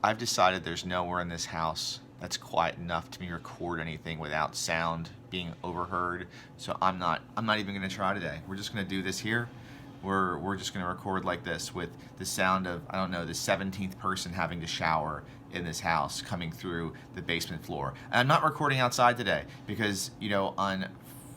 I've decided there's nowhere in this house that's quiet enough to me record anything without sound being overheard. So I'm not even gonna try today. We're just gonna do this here. We're just gonna record like this with the sound of, I don't know, the 17th person having to shower in this house coming through the basement floor. And I'm not recording outside today because, on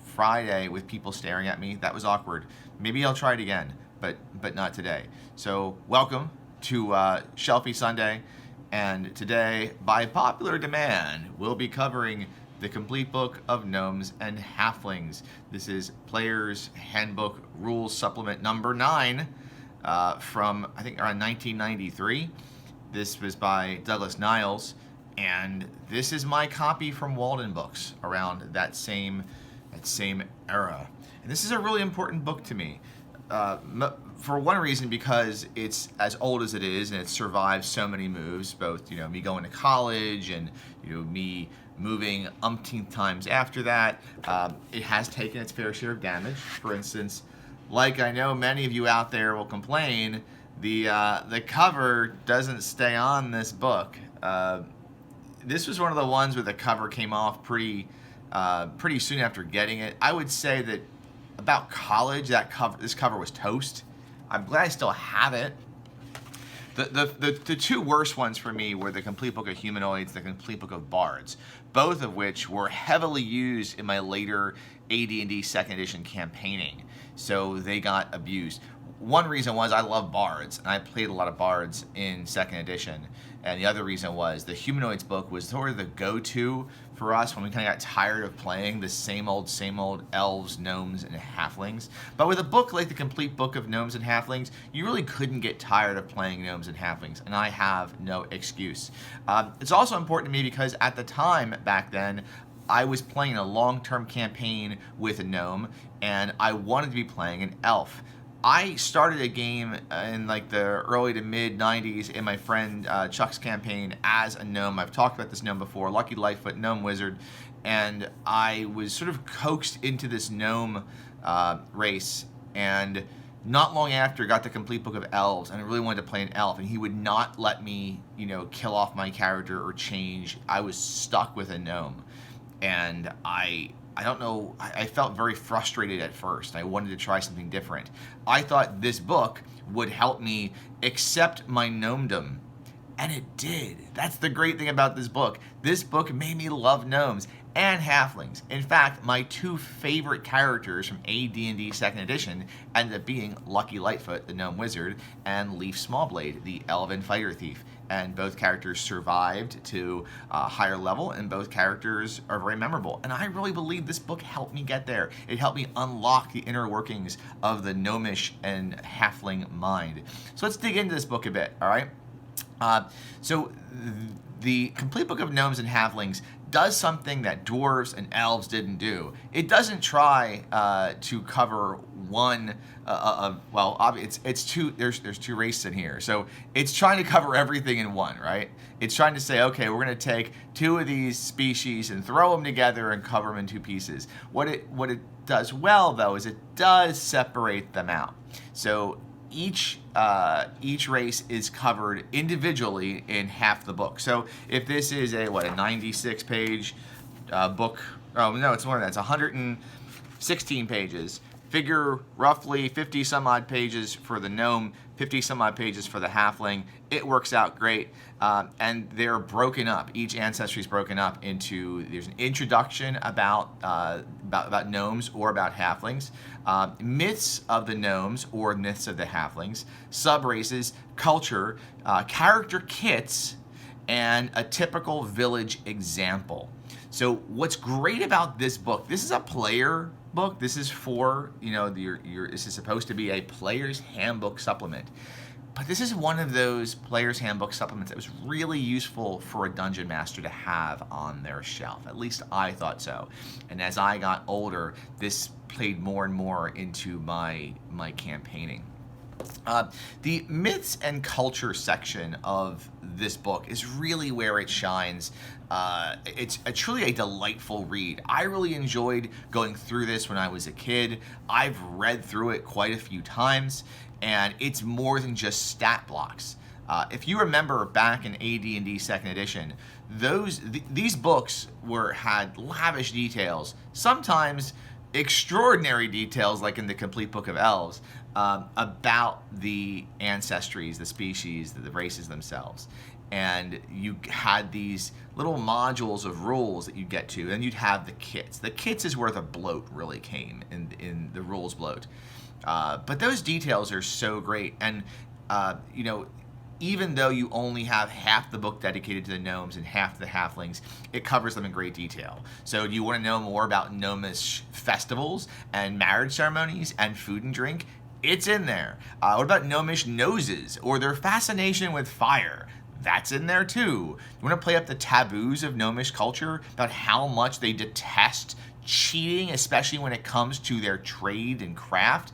Friday with people staring at me, that was awkward. Maybe I'll try it again, but not today. So welcome to Shelfie Sunday. And today, by popular demand, we'll be covering the complete book of Gnomes and Halflings. This is Player's Handbook Rules Supplement number 9 from, I think, around 1993. This was by Douglas Niles, and this is my copy from Walden Books around that same era. And this is a really important book to me. For one reason, because it's as old as it is and it survived so many moves, both me going to college and me moving umpteenth times after that. It has taken its fair share of damage. For instance, like I know many of you out there will complain, the cover doesn't stay on this book. This was one of the ones where the cover came off pretty soon after getting it. I would say that about college, this cover was toast. I'm glad I still have it. The two worst ones for me were the Complete Book of Humanoids, the Complete Book of Bards, both of which were heavily used in my later AD&D second edition campaigning, so they got abused. One reason was I love bards, and I played a lot of bards in second edition. And the other reason was the Humanoids book was sort of the go-to for us when we kind of got tired of playing the same old elves, gnomes, and halflings. But with a book like the Complete Book of Gnomes and Halflings, you really couldn't get tired of playing gnomes and halflings, and I have no excuse. It's also important to me because at the time back then, I was playing a long-term campaign with a gnome, and I wanted to be playing an elf. I started a game in like the early to mid 90s in my friend Chuck's campaign as a gnome. I've talked about this gnome before, Lucky Lightfoot, gnome wizard, and I was sort of coaxed into this gnome race, and not long after got the Complete Book of Elves, and I really wanted to play an elf, and he would not let me, kill off my character or change. I was stuck with a gnome, and I don't know, I felt very frustrated at first. I wanted to try something different. I thought this book would help me accept my gnomedom, and it did. That's the great thing about this book. This book made me love gnomes and halflings. In fact, my two favorite characters from AD&D 2nd Edition ended up being Lucky Lightfoot, the gnome wizard, and Leaf Smallblade, the elven fighter thief. And both characters survived to a higher level, and both characters are very memorable. And I really believe this book helped me get there. It helped me unlock the inner workings of the gnomish and halfling mind. So let's dig into this book a bit, all right? So the Complete Book of Gnomes and Halflings does something that dwarves and elves didn't do. It doesn't try to cover one it's two. There's two races in here, so it's trying to cover everything in one, right? It's trying to say, okay, we're going to take two of these species and throw them together and cover them in two pieces. What it does well, though, is it does separate them out. So each race is covered individually in half the book. So if this is a 96 page book, oh no, it's more than that. It's 116 pages. Figure roughly 50 some odd pages for the gnome, 50 some odd pages for the halfling. It works out great, and they're broken up. Each ancestry is broken up into, there's an introduction about gnomes or about halflings, myths of the gnomes or myths of the halflings, sub-races, culture, character kits, and a typical village example. So what's great about this book, this is a player book. This is for, this is supposed to be a player's handbook supplement. But this is one of those player's handbook supplements that was really useful for a dungeon master to have on their shelf. At least I thought so. And as I got older, this played more and more into my campaigning. The myths and culture section of this book is really where it shines. It's truly a delightful read. I really enjoyed going through this when I was a kid. I've read through it quite a few times, and it's more than just stat blocks. If you remember back in AD&D Second Edition, these books had lavish details, sometimes extraordinary details, like in the Complete Book of Elves, about the ancestries, the species, the races themselves. And you had these little modules of rules that you get to, and you'd have the kits. The kits is where the bloat really came in the rules bloat. But those details are so great, and even though you only have half the book dedicated to the gnomes and half to the halflings, it covers them in great detail. So do you want to know more about gnomish festivals and marriage ceremonies and food and drink? It's in there. What about gnomish noses or their fascination with fire? That's in there too. You want to play up the taboos of gnomish culture about how much they detest cheating, especially when it comes to their trade and craft?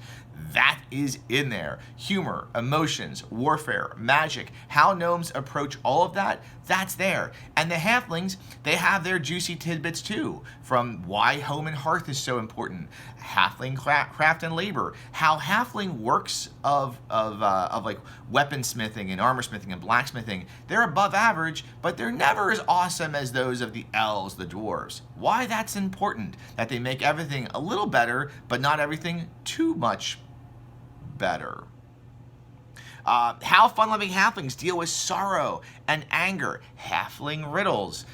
That is in there. Humor, emotions, warfare, magic, how gnomes approach all of that, that's there. And the halflings, they have their juicy tidbits too, from why home and hearth is so important, halfling craft and labor, how halfling works of like weaponsmithing and armor smithing and blacksmithing, they're above average, but they're never as awesome as those of the elves, the dwarves. Why that's important, that they make everything a little better, but not everything too much better. How fun-loving halflings deal with sorrow and anger, halfling riddles,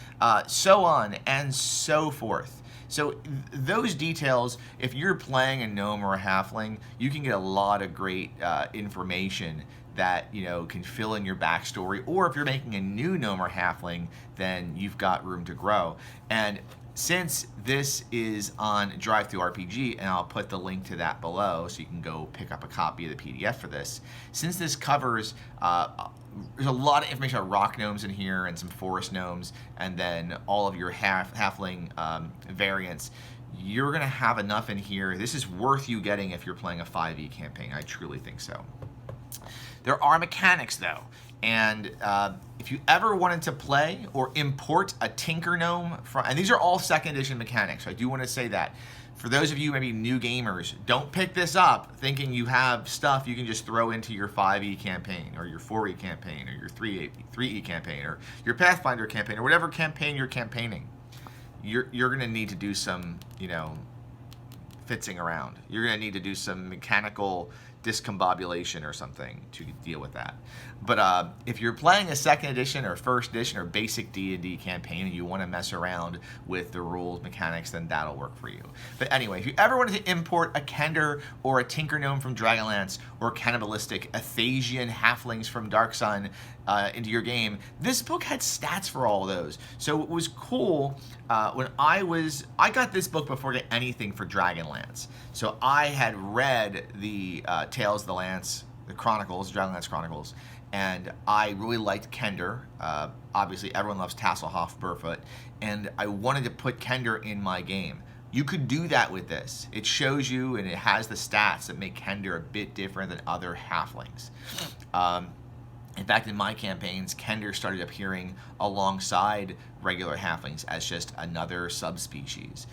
so on and so forth. So those details, if you're playing a gnome or a halfling, you can get a lot of great information that can fill in your backstory. Or if you're making a new gnome or halfling, then you've got room to grow. And since this is on DriveThruRPG, and I'll put the link to that below so you can go pick up a copy of the PDF for this, since this covers, there's a lot of information about rock gnomes in here and some forest gnomes, and then all of your halfling variants, you're going to have enough in here. This is worth you getting if you're playing a 5e campaign. I truly think so. There are mechanics, though. And if you ever wanted to play or import a Tinker Gnome from, and these are all second edition mechanics, so I do want to say that. For those of you maybe new gamers, don't pick this up thinking you have stuff you can just throw into your 5e campaign or your 4e campaign or your 3e campaign or your Pathfinder campaign or whatever campaign you're campaigning. You're going to need to do some, fitzing around. You're going to need to do some mechanical discombobulation or something to deal with that. But if you're playing a second edition or first edition or basic D&D campaign and you want to mess around with the rules, mechanics, then that'll work for you. But anyway, if you ever wanted to import a Kender or a Tinker Gnome from Dragonlance or cannibalistic Athasian halflings from Dark Sun into your game, this book had stats for all those. So it was cool when I got this book before I got anything for Dragonlance. So I had read the Tales of the Lance, the Chronicles, Dragonlance Chronicles, and I really liked Kender. Obviously, everyone loves Tasselhoff Burfoot, and I wanted to put Kender in my game. You could do that with this. It shows you, and it has the stats that make Kender a bit different than other halflings. In fact, in my campaigns, Kender started appearing alongside regular halflings as just another subspecies.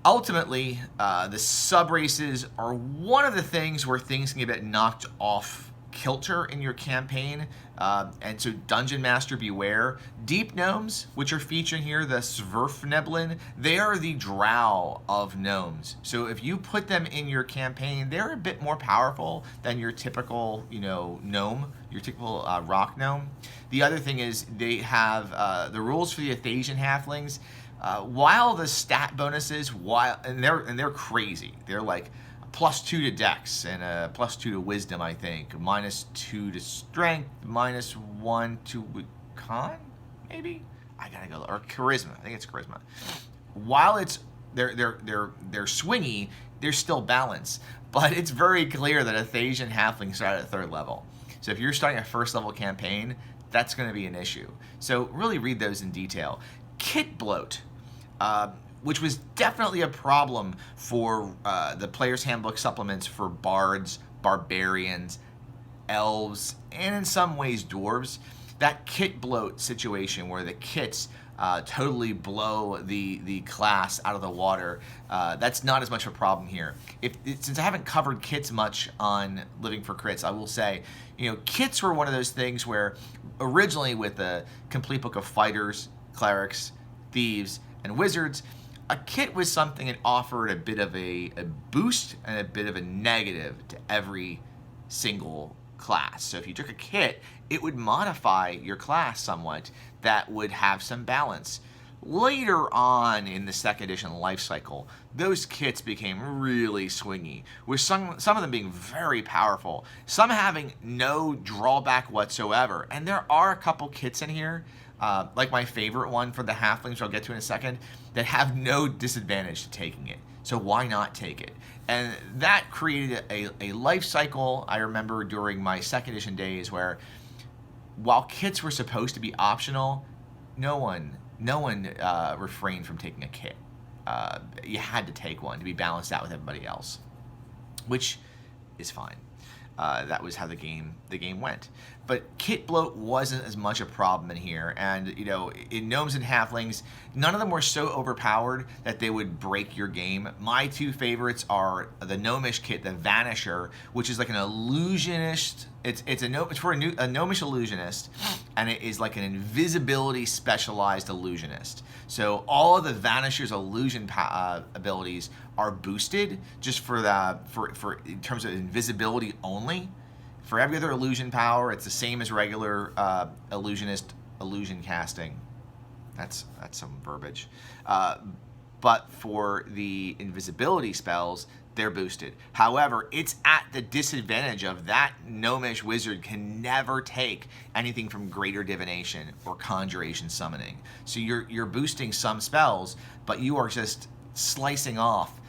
Ultimately, the subraces are one of the things where things can get knocked off kilter in your campaign, and so Dungeon Master beware. Deep Gnomes, which are featured here, the Sverfneblin, they are the drow of gnomes. So if you put them in your campaign, they're a bit more powerful than your typical, gnome, your typical rock gnome. The other thing is they have the rules for the Athasian halflings. While the stat bonuses, and they're crazy. They're like +2 to Dex and a +2 to Wisdom, I think. -2 to Strength, -1 to Con, maybe. I gotta go, or Charisma. I think it's Charisma. While they're swingy, they're still balanced. But it's very clear that Athasian halflings start at 3rd level. So if you're starting a 1st level campaign, that's going to be an issue. So really read those in detail. Kit bloat. Which was definitely a problem for the Player's Handbook supplements for bards, barbarians, elves, and in some ways dwarves. That kit bloat situation where the kits totally blow the class out of the water. That's not as much of a problem here. Since I haven't covered kits much on Living for Crits, I will say, kits were one of those things where originally with the complete book of fighters, clerics, thieves, and wizards, a kit was something that offered a bit of a boost and a bit of a negative to every single class. So if you took a kit, it would modify your class somewhat. That would have some balance. Later on in the second edition life cycle, those kits became really swingy, with some of them being very powerful, some having no drawback whatsoever. And there are a couple kits in here, like my favorite one for the Halflings, which I'll get to in a second, that have no disadvantage to taking it. So why not take it? And that created a life cycle, I remember during my second edition days, where while kits were supposed to be optional, no one refrained from taking a kit. You had to take one to be balanced out with everybody else, which is fine. That was how the game went. But kit bloat wasn't as much a problem in here, and in Gnomes and Halflings, none of them were so overpowered that they would break your game. My two favorites are the Gnomish kit, the Vanisher, which is like an illusionist. It's for a Gnomish illusionist, and it is like an invisibility specialized illusionist. So all of the Vanisher's illusion abilities are boosted just for in terms of invisibility only. For every other illusion power, it's the same as regular illusionist illusion casting. That's some verbiage. But for the invisibility spells, they're boosted. However, it's at the disadvantage of that Gnomish wizard can never take anything from Greater Divination or Conjuration Summoning. So you're boosting some spells, but you are just slicing off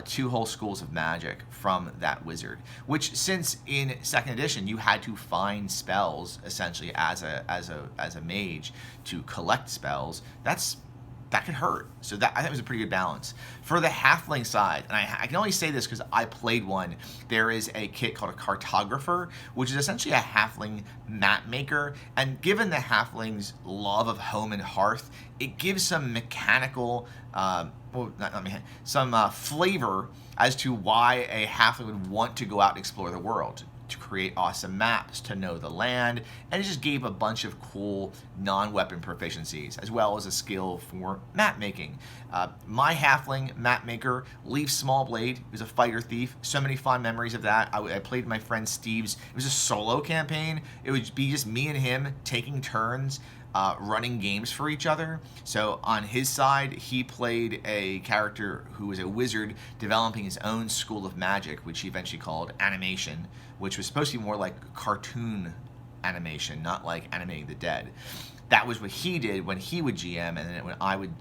two whole schools of magic from that wizard. Which, since in second edition you had to find spells essentially as a mage to collect spells, that could hurt. So that I think was a pretty good balance. For the Halfling side, and I can only say this because I played one, there is a kit called a Cartographer, which is essentially a Halfling map maker. And given the Halflings' love of home and hearth, it gives some mechanical, some flavor as to why a Halfling would want to go out and explore the world, to create awesome maps, to know the land, and it just gave a bunch of cool non-weapon proficiencies, as well as a skill for map making. My Halfling map maker, Leaf Smallblade, was a fighter thief. So many fond memories of that. I played my friend Steve's. It was a solo campaign. It would be just me and him taking turns running games for each other. So on his side, he played a character who was a wizard developing his own school of magic, which he eventually called Animation, which was supposed to be more like cartoon animation, not like animating the dead. That was what he did when he would GM, and then when I would,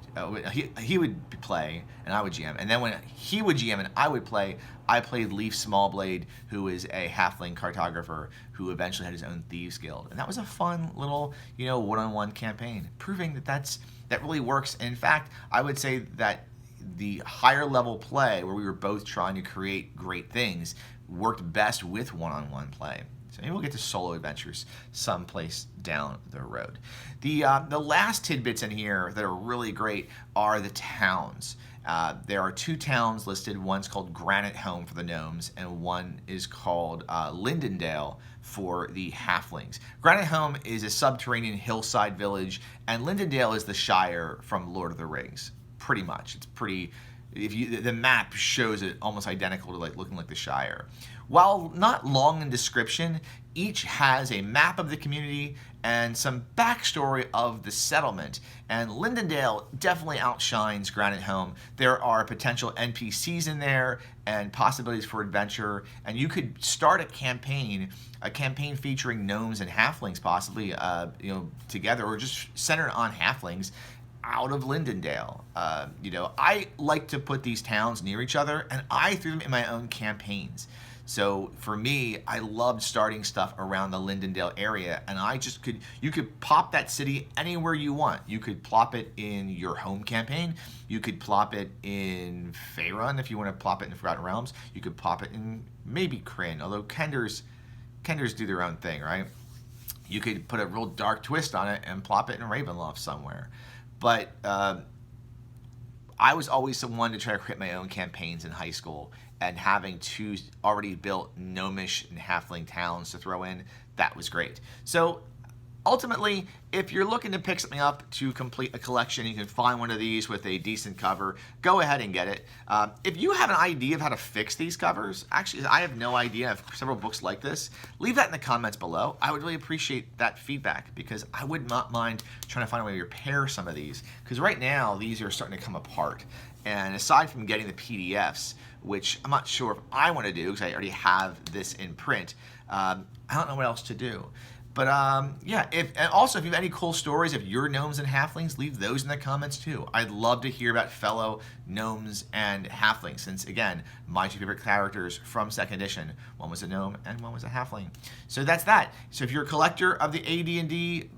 he would play and I would GM, and then when he would GM and I would play, I played Leaf Smallblade, who is a Halfling cartographer who eventually had his own Thieves Guild, and that was a fun little, one-on-one campaign, proving that really works. And in fact, I would say that the higher level play, where we were both trying to create great things, worked best with one-on-one play. So maybe we'll get to solo adventures someplace down the road. The last tidbits in here that are really great are the towns. There are two towns listed. One's called Granite Home for the Gnomes, and one is called Lindendale for the Halflings. Granite Home is a subterranean hillside village, and Lindendale is the Shire from Lord of the Rings. Pretty much. It's pretty... the map shows it almost identical to looking like the Shire. While not long in description, each has a map of the community and some backstory of the settlement. And Lindendale definitely outshines Granite Home. There are potential NPCs in there and possibilities for adventure. And you could start a campaign featuring gnomes and halflings, possibly, together, or just centered on halflings, out of Lindendale. I like to put these towns near each other, and I threw them in my own campaigns. So for me, I loved starting stuff around the Lindendale area, and you could pop that city anywhere you want. You could plop it in your home campaign. You could plop it in Faerun if you want to plop it in Forgotten Realms. You could plop it in maybe Krynn, although Kenders do their own thing, right? You could put a real dark twist on it and plop it in Ravenloft somewhere. But I was always someone to try to create my own campaigns in high school, and having two already built gnomish and halfling towns to throw in, that was great. So ultimately, if you're looking to pick something up to complete a collection, you can find one of these with a decent cover, go ahead and get it. If you have an idea of how to fix these covers, actually, I have no idea. I have several books like this. Leave that in the comments below. I would really appreciate that feedback, because I would not mind trying to find a way to repair some of these, because right now, these are starting to come apart. And aside from getting the PDFs, which I'm not sure if I want to do, because I already have this in print, I don't know what else to do. But yeah, and also if you have any cool stories of your gnomes and halflings, leave those in the comments too. I'd love to hear about fellow gnomes and halflings, since again, my two favorite characters from 2nd edition, one was a gnome and one was a halfling. So that's that. So if you're a collector of the AD&D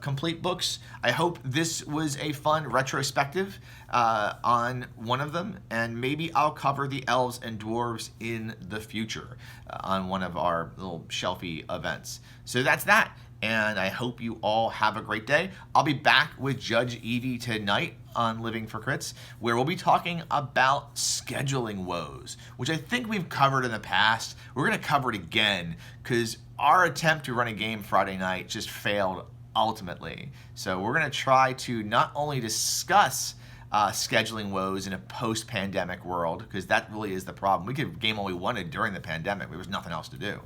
complete books, I hope this was a fun retrospective on one of them, and maybe I'll cover the elves and dwarves in the future on one of our little shelfie events. So that's that, and I hope you all have a great day. I'll be back with Judge Evie tonight on Living for Crits, where we'll be talking about scheduling woes, which I think we've covered in the past. We're going to cover it again, because our attempt to run a game Friday night just failed ultimately. So we're going to try to not only discuss scheduling woes in a post-pandemic world, because that really is the problem. We could game all we wanted during the pandemic. There was nothing else to do.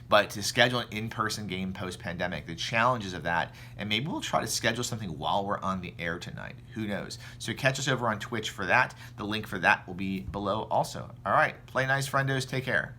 But to schedule an in-person game post-pandemic, the challenges of that, and maybe we'll try to schedule something while we're on the air tonight. Who knows? So catch us over on Twitch for that. The link for that will be below also. All right, play nice, friendos. Take care.